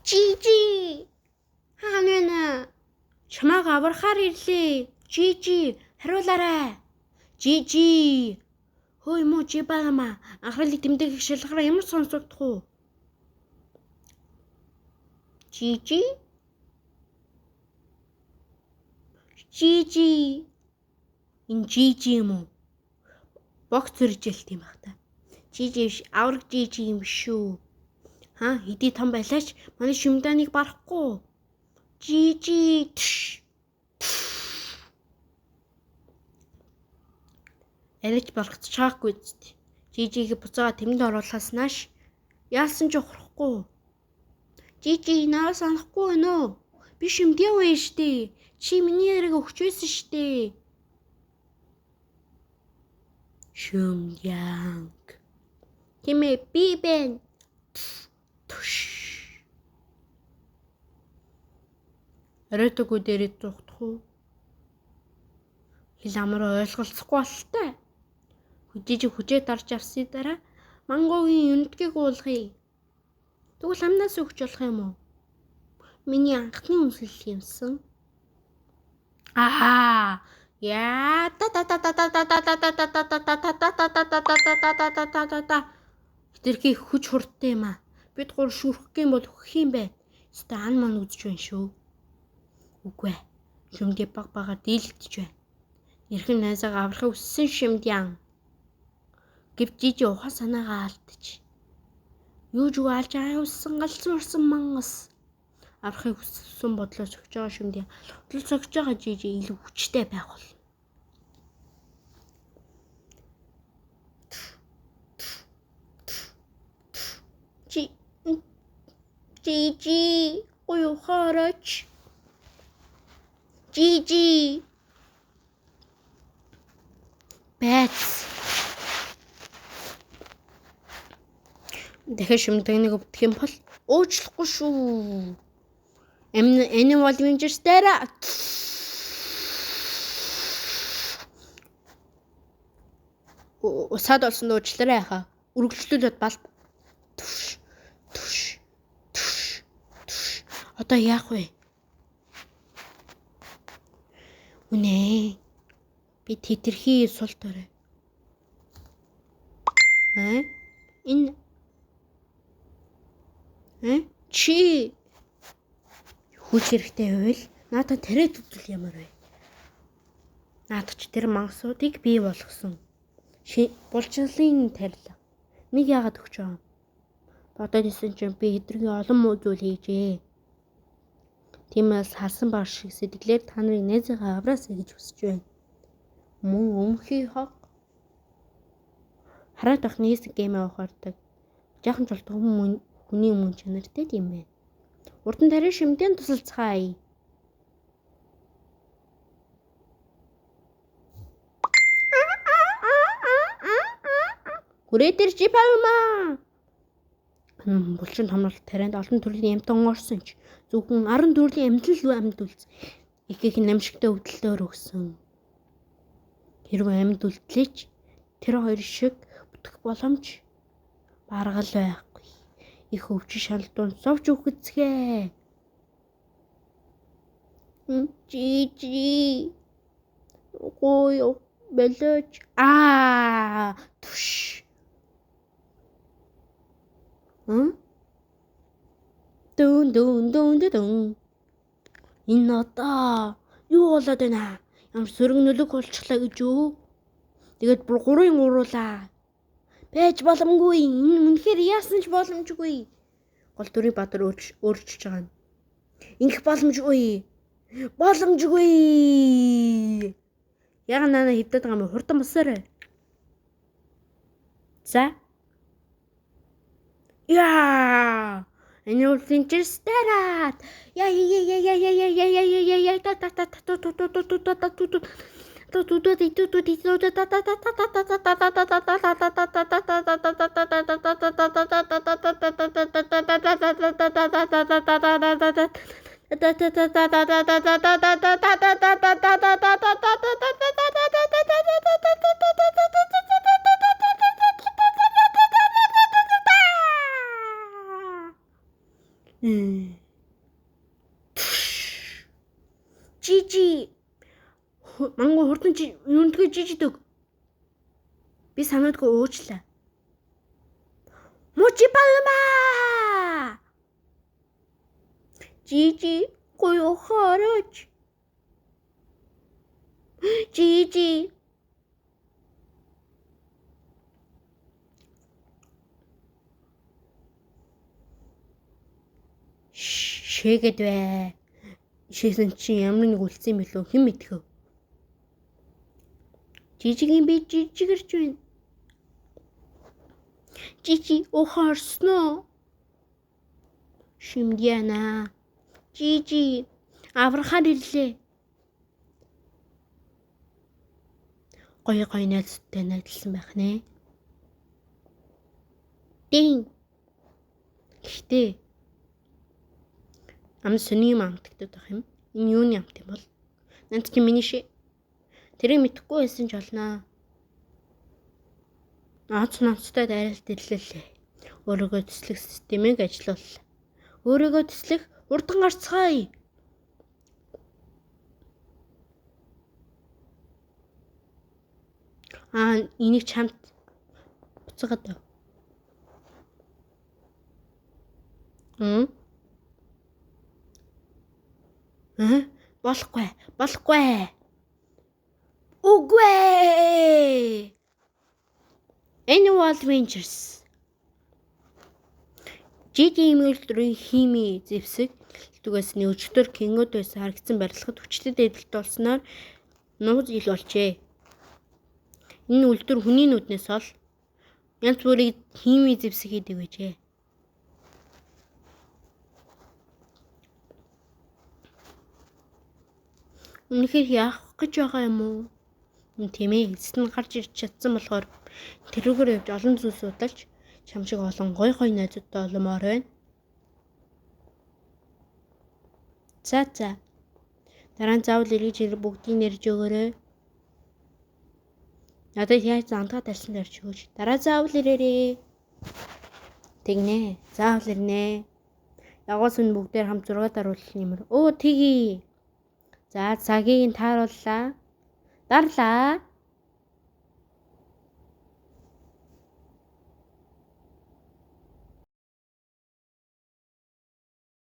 Жижи. Хаана? Чамааг аврахаар ирлээ. Жижи, хариулаарай. Жижи. Хөөе муу чи багама. Анхаарлыг тэмдэг их шалгараа ямар сонсогдох уу? Жижи. Жижи. Энэ жижи юм уу? Богц зэржэлт юм бах та. Жижи биш, авраг жижи юм шүү. Хэдий том байлаач манай шимданыг барахгүй. Жижи. Арич барахч чаагүй зү. Жижиг буцаага тэмдэг оруулахаас нааш яалсан ч ухрахгүй. Жижи наа санахгүй нөө. Би шимдээ вэ штэ. Чи миний яриг өгчөөсөн штэ. Шимдянг. Тэмээ би бэн. Арайтаггүй дээрээ зугтах уу? Хил амраа ойлголцохгүй болтой. Хүжээ дарж авсны дараа мангогийн юнтгийг уулгая. Тэгвэл амнаас өгч болох юм уу? Миний анхны үнсэл юмсан. Яа хитрхи хүч хурдтай юм аа. Бид гур шүрхэх юм бол хөх юм бэ? Стан ман үзэж байна шүү. Үгүй ээ. Шимдээ багаар дийлэгдэж байна. Эрхэн найзаагаа аврахыг хүссэн шимдян. Гэвч жижи ухаан санаагаа алдчих. Юу ч алж аюулсан галзуурсан мангас. Аврахыг хүссэн бодлоо согж байгаа шимдян. Бодлоо согж байгаа жижи илүү хүчтэй байх бол. Жижи, уухаараач. Жижи. Бэц. Дахиад шимдэгнийг өвдөх юм бол уучлахгүй шүү. Animal Avengers дээр усаад олсон уучлаарай хаа. Үргэлжлүүлээд бал. Одоо яах вэ? Үнэ. Би тэтэрхий сул дөрөө. Энэ чи хүч хэрэгтэй байвал надад тариад үзүүл ямар вэ? Наадах ч тэр мангасуудыг бий болгосон. Булчлалын тарил. Нэг яагаад өгч байгаа юм? Бодоод исэн чинь би хэдэргийн олон муу зүйл хийжээ. Тиймээс халсан бааш шиг сэтгэлээр та нарыг найзаагаа авраасаа гэж хүсэж байна. Мөн өмхий хог. Хараад ах нийс геймээ ухаардаг. Жаахан ч болтгоо хүний мөн чанартай юм байна. Урдан тариа шимтэн тусалцгаая. Хүрээ дээр чи павма. Булчин томролт тарианд олон төрлийн амьтан орсон ч зөвхөн 10 төрлийн амьтал амьд үлдсэн. Их намшигтай өвдөлтөөр өгсөн. Хэрвээ амьд үлдлээч тэр хоёр шиг бүтэх боломж баргал байхгүй. Их өвчин шалдуун совч өгцгээ. Жижи. Ой, бэлэж. Түш. Дун. Энэ одоо юу болоод байна? Ямар сөрөг нөлөг болчихлаа гэж юу? Тэгээд бүр 3-ын уруулаа. Байж боломгүй. Энэ үнэхээр яасан ч боломжгүй. Гол дүрийн баатар өөрчилж байгаа юм. Ингэх боломжгүй. Яга нана хөвдөд байгаа юм хурдан босоорой. За. Яа! Animal Avengers тараад. Жижи. Мангу хурдан юундгээ жижидэг. Би санаадгүй уучлаа. Мужибалма. Жижи гоё хараач. Жижи. Шээгээд бай. Шээсэн чи ямар нэг үлдсэн билүү хэн мэдхөө. Жижигийн би жижигэрч байна. Жижи ухаарсноо. Шимдяна. Жижи аврахаар ирлээ. Гоё найзтай найзлсан байх нэ. Дин. Гэтэ ам сони амтагдаад байх юм. Энэ юуны амт юм бол? Нант чи миний шээ. Тэрийг мэдэхгүй байсан ч олноо. Наацтай дайралт ирлээ. Өөрийгөө төслөх системийг ажилууллаа. Өөрийгөө төслөх урдан гарцгаая. Энийг чамд буцаагаад даа. Болохгүй. Үгүй. Annual Adventures. Жижи имэйлдрийн хими зэвсэг түгээс өчтөр кингод байсан харагдсан барилгад хүчтэй эдэлт болсноор нууц ил болжээ. Энэ үйлдвэр хүний нүднээс ол янз бүрийн хими зэвсэг хийдэг байжээ. Үнэхээр яах гэж байгаа юм уу? Тийм ээ, эцэст нь гарч ирч чадсан болохоор тэрүүгээр явж олон зүйл судалж чам шиг олон гоё найзуудтай олмоор байна. За. Дараа нь заавал эргэж ирэх бүгдийг нэрж өгөөрэй. Надад яаж зантаа тарьсан дэрч өгөөч. Дараа заавал ирээрээ. Тэгнэ. Заавал ирнэ. Ягуус нь бүгдээр хамт 6 даруулах юмэр. Тгий. За цагийг нь таарууллаа. Дарлаа.